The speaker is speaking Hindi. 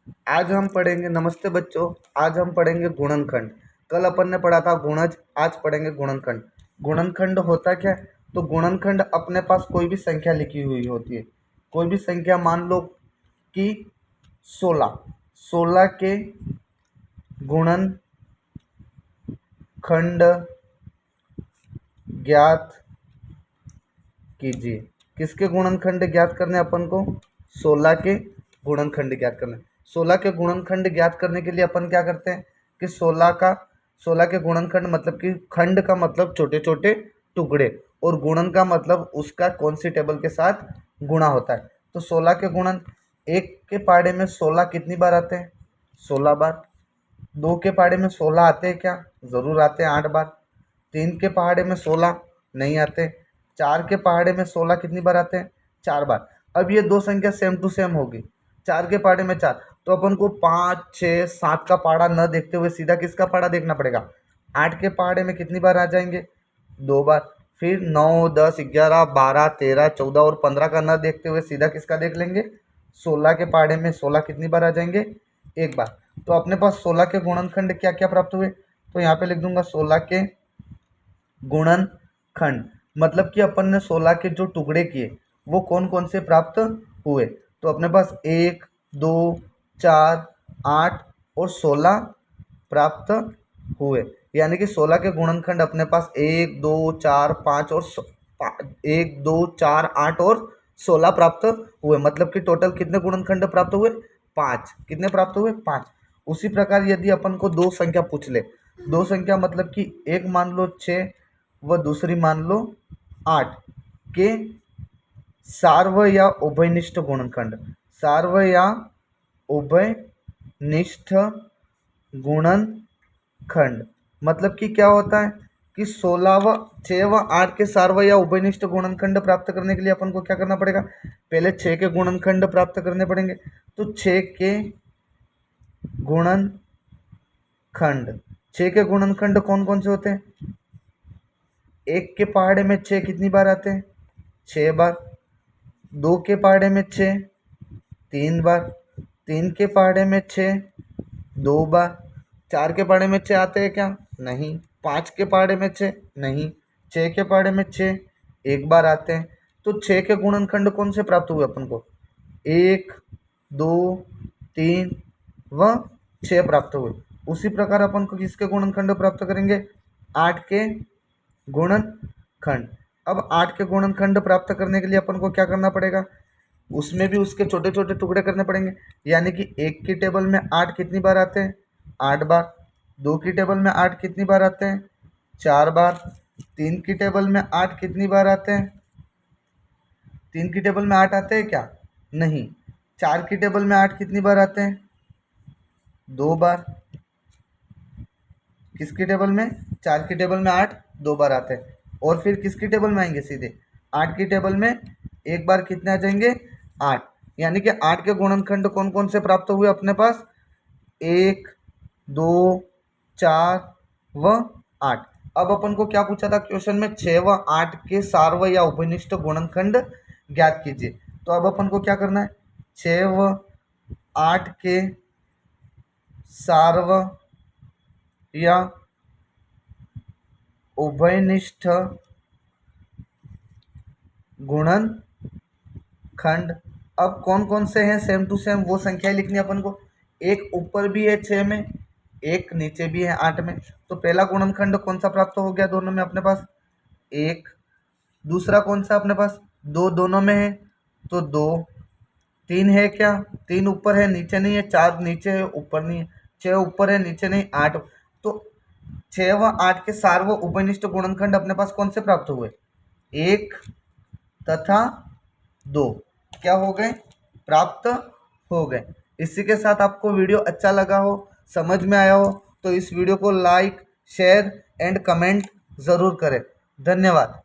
आज हम पढ़ेंगे, नमस्ते बच्चों, आज हम पढ़ेंगे गुणनखंड। कल अपन ने पढ़ा था गुणज, आज पढ़ेंगे गुणनखंड। गुणनखंड होता क्या है? तो गुणनखंड अपने पास कोई भी संख्या लिखी हुई होती है। कोई भी संख्या मान लो कि 16, 16 के गुणनखंड ज्ञात कीजिए। किसके गुणनखंड ज्ञात करने अपन को? 16 के गुणनखंड ज्ञात करने। 16 के गुणनखंड ज्ञात करने के लिए अपन क्या करते हैं कि 16 के गुणनखंड मतलब कि खंड का मतलब छोटे छोटे टुकड़े, और गुणन का मतलब उसका कौन सी टेबल के साथ गुणा होता है। तो 16 के गुणन, एक के पहाड़े में 16 कितनी बार आते हैं? 16 बार। दो के पहाड़े में 16 आते हैं क्या? ज़रूर आते हैं, 8 बार। तीन के पहाड़े में 16 नहीं आते। चार के पहाड़े में 16 कितनी बार आते हैं? 4 बार। अब ये दो संख्या सेम टू सेम होगी। 4 के पहाड़े में 4, तो अपन को 5, 6, 7 का पहाड़ा न देखते हुए सीधा किसका पहाड़ा देखना पड़ेगा? 8 के पहाड़े में कितनी बार आ जाएंगे? 2 बार। फिर 9, 10, 11, 12, 13, 14 और 15 का न देखते हुए सीधा किसका देख लेंगे? 16 के पहाड़े में 16 कितनी बार आ जाएंगे? 1 बार। तो अपने पास 16 के गुणनखंड क्या क्या प्राप्त हुए? तो यहाँ पे लिख दूंगा 16 के गुणनखंड, मतलब कि अपन ने 16 के जो टुकड़े किए वो कौन कौन से प्राप्त हुए। तो अपने पास 1, 2, 4, 8 और 16 प्राप्त हुए। यानी कि 16 के गुणनखंड अपने पास 1, 2, 4, 5 और 1, 2, 4, 8 और 16 प्राप्त हुए। मतलब कि टोटल कितने गुणनखंड प्राप्त हुए? 5। कितने प्राप्त हुए? 5। उसी प्रकार यदि अपन को दो संख्या पूछ ले, दो संख्या मतलब कि एक मान लो 6 व दूसरी मान लो 8 के सार्व या उभयनिष्ठ गुणनखंड। सार्व या उभयनिष्ठ गुणनखंड मतलब कि क्या होता है कि 16 व 6 व 8 के सार्व या उभयनिष्ठ गुणनखंड प्राप्त करने के लिए अपन को क्या करना पड़ेगा? पहले 6 के गुणनखंड प्राप्त करने पड़ेंगे। तो 6 के गुणनखंड, 6 के गुणनखंड कौन कौन से होते हैं? एक के पहाड़े में 6 कितनी बार आते हैं? 6 बार। दो के पहाड़े में 6 3 बार। तीन के पहाड़े में 6 2 बार। चार के पहाड़े में 6 आते हैं क्या? नहीं। 5 के पहाड़े में 6 नहीं। 6 के पहाड़े में 6 1 बार आते हैं। तो 6 के गुणनखंड कौन से प्राप्त हुए अपन को? 1, 2, 3 व 6 प्राप्त हुए। उसी प्रकार अपन को किसके गुणनखंड प्राप्त करेंगे? 8 के गुणनखंड। अब 8 के गुणनखंड प्राप्त करने के लिए अपन को क्या करना पड़ेगा? उसमें भी उसके छोटे छोटे टुकड़े करने पड़ेंगे। यानी कि 1 की टेबल में 8 कितनी बार आते हैं? 8 बार। 2 की टेबल में 8 कितनी बार आते हैं? 4 बार। 3 की टेबल में 8 कितनी बार आते हैं? 3 की टेबल में 8 आते हैं क्या? नहीं। 4 की टेबल में 8 कितनी बार आते हैं? 2 बार। किसकी टेबल में? 4 की टेबल में 8 2 बार आते हैं। और फिर किसकी टेबल में आएंगे? सीधे 8 की टेबल में एक बार कितने आ जाएंगे? 8। यानी कि 8 के गुणनखंड कौन कौन से प्राप्त हुए अपने पास? 1, 2, 4 व 8। अब अपन को क्या पूछा था क्वेश्चन में? 6 व 8 के सार्व या उभयनिष्ठ गुणनखंड ज्ञात कीजिए। तो अब अपन को क्या करना है? 6 व 8 के सार्व या उभयनिष्ठ गुणनखंड। अब कौन कौन से हैं सेम टू सेम वो संख्याएं लिखनी है अपन को। एक ऊपर भी है 6 में, एक नीचे भी है 8 में। तो पहला गुणनखंड कौन सा प्राप्त हो गया दोनों में अपने पास? 1। दूसरा कौन सा अपने पास? 2 दोनों में है तो 2। 3 है क्या? 3 ऊपर है नीचे नहीं है। 4 नीचे है ऊपर नहीं है। 6 ऊपर है नीचे नहीं। 8। तो 6 व 8 के सार्व उभयनिष्ठ गुणनखंड अपने पास कौन से प्राप्त हुए? 1 तथा 2 क्या हो गए? प्राप्त हो गए। इसी के साथ आपको वीडियो अच्छा लगा हो, समझ में आया हो, तो इस वीडियो को लाइक, शेयर एंड कमेंट ज़रूर करें। धन्यवाद।